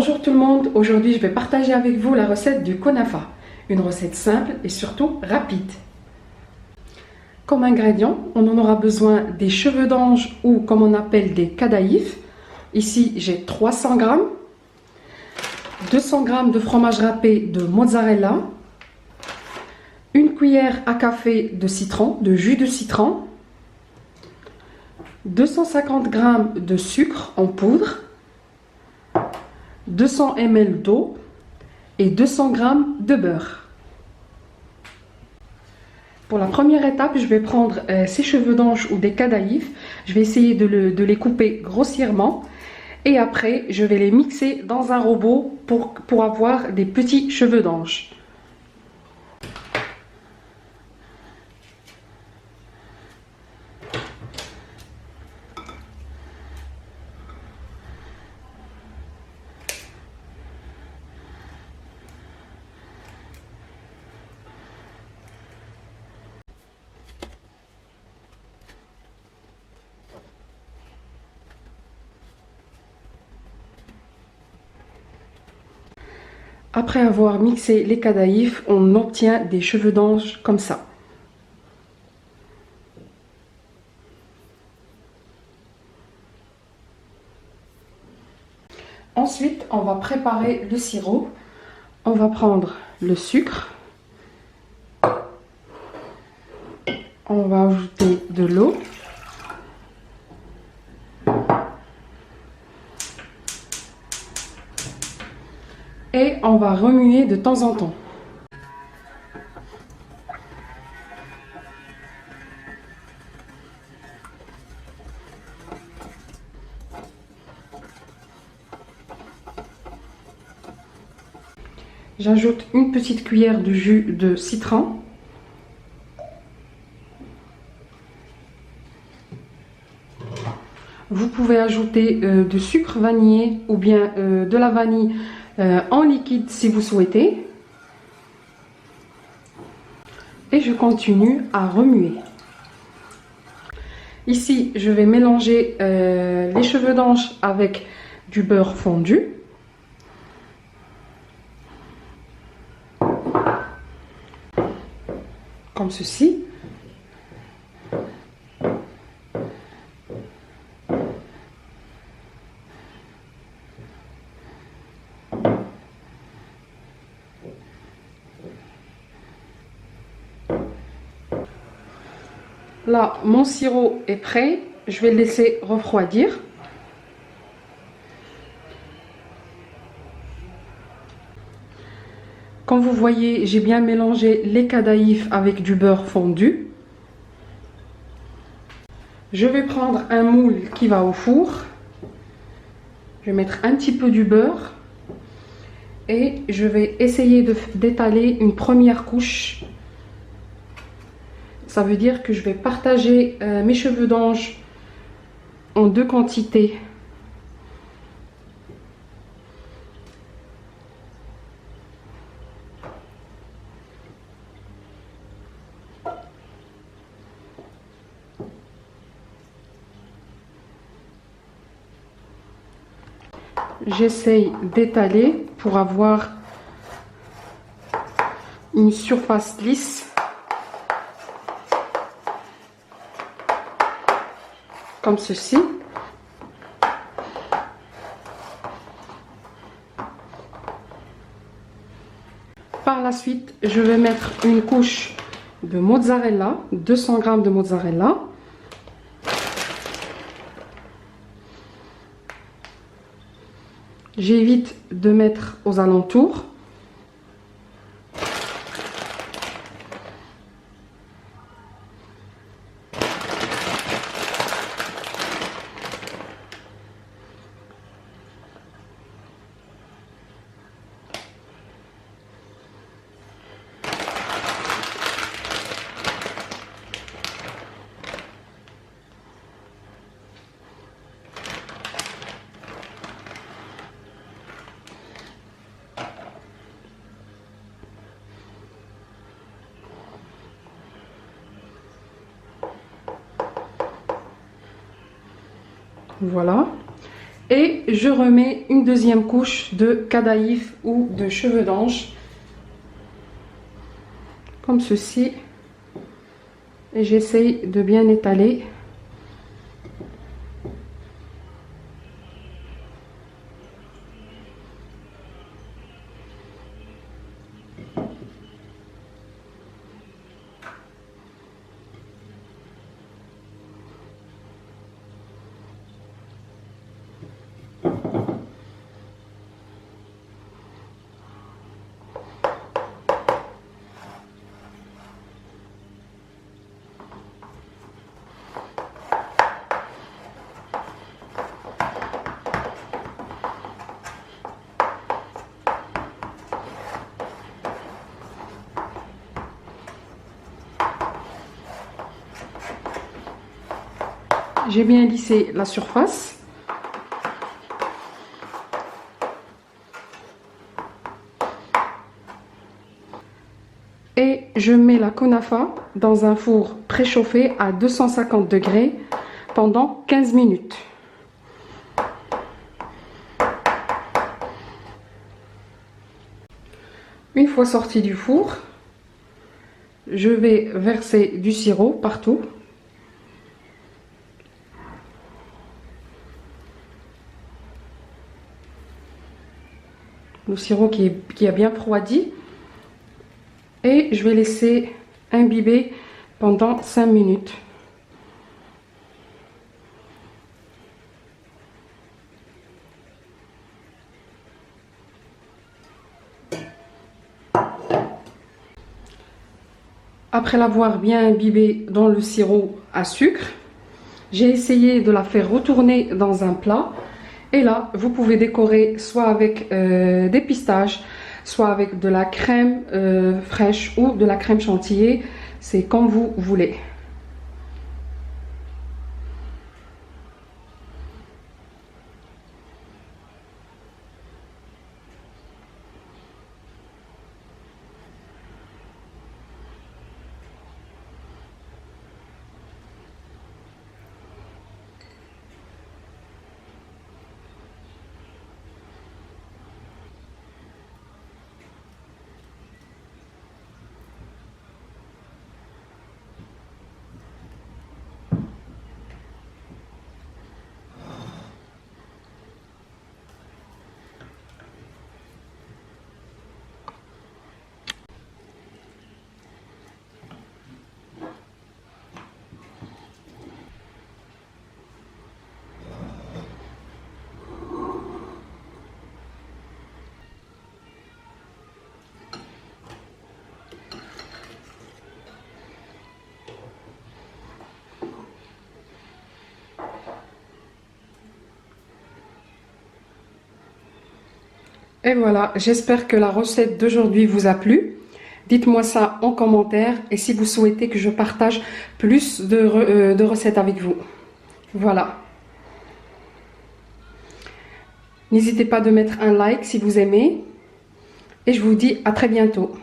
Bonjour tout le monde, aujourd'hui je vais partager avec vous la recette du Kunafa. Une recette simple et surtout rapide. Comme ingrédients, on en aura besoin des cheveux d'ange ou comme on appelle des kadaïfs. Ici j'ai 300 g, 200 g de fromage râpé de mozzarella, une cuillère à café de citron, de jus de citron, 250 g de sucre en poudre, 200 ml d'eau et 200 g de beurre. Pour la première étape, je vais prendre ces cheveux d'ange ou des kadaïfs. Je vais essayer de les couper grossièrement. Et après, je vais les mixer dans un robot pour avoir des petits cheveux d'ange. Après avoir mixé les kadaïfs, on obtient des cheveux d'ange comme ça. Ensuite, on va préparer le sirop. On va prendre le sucre. On va ajouter de l'eau. Et on va remuer de temps en temps. J'ajoute une petite cuillère de jus de citron. Vous pouvez ajouter du sucre vanillé ou bien de la vanille en liquide si vous souhaitez. Et je continue à remuer. Ici, je vais mélanger les cheveux d'ange avec du beurre fondu. Comme ceci. Là, mon sirop est prêt. Je vais le laisser refroidir. Comme vous voyez, j'ai bien mélangé les kadaïfs avec du beurre fondu. Je vais prendre un moule qui va au four. Je vais mettre un petit peu du beurre. Et je vais essayer d'étaler une première couche. Ça veut dire que je vais partager mes cheveux d'ange en deux quantités. J'essaye d'étaler pour avoir une surface lisse. Comme ceci. Par la suite, je vais mettre une couche de mozzarella, 200 g de mozzarella. J'évite de mettre aux alentours. Voilà. Et je remets une deuxième couche de cadaïf ou de cheveux d'ange, comme ceci. Et j'essaye de bien étaler. J'ai bien lissé la surface. Et je mets la kunafa dans un four préchauffé à 250 degrés pendant 15 minutes. Une fois sorti du four, je vais verser du sirop partout. Le sirop qui a bien refroidi. Et je vais laisser imbiber pendant 5 minutes. Après l'avoir bien imbibé dans le sirop à sucre, j'ai essayé de la faire retourner dans un plat. Et là, vous pouvez décorer soit avec des pistaches, soit avec de la crème fraîche ou de la crème chantilly. C'est comme vous voulez. Et voilà, j'espère que la recette d'aujourd'hui vous a plu. Dites-moi ça en commentaire et si vous souhaitez que je partage plus de recettes avec vous. Voilà. N'hésitez pas de mettre un like si vous aimez. Et je vous dis à très bientôt.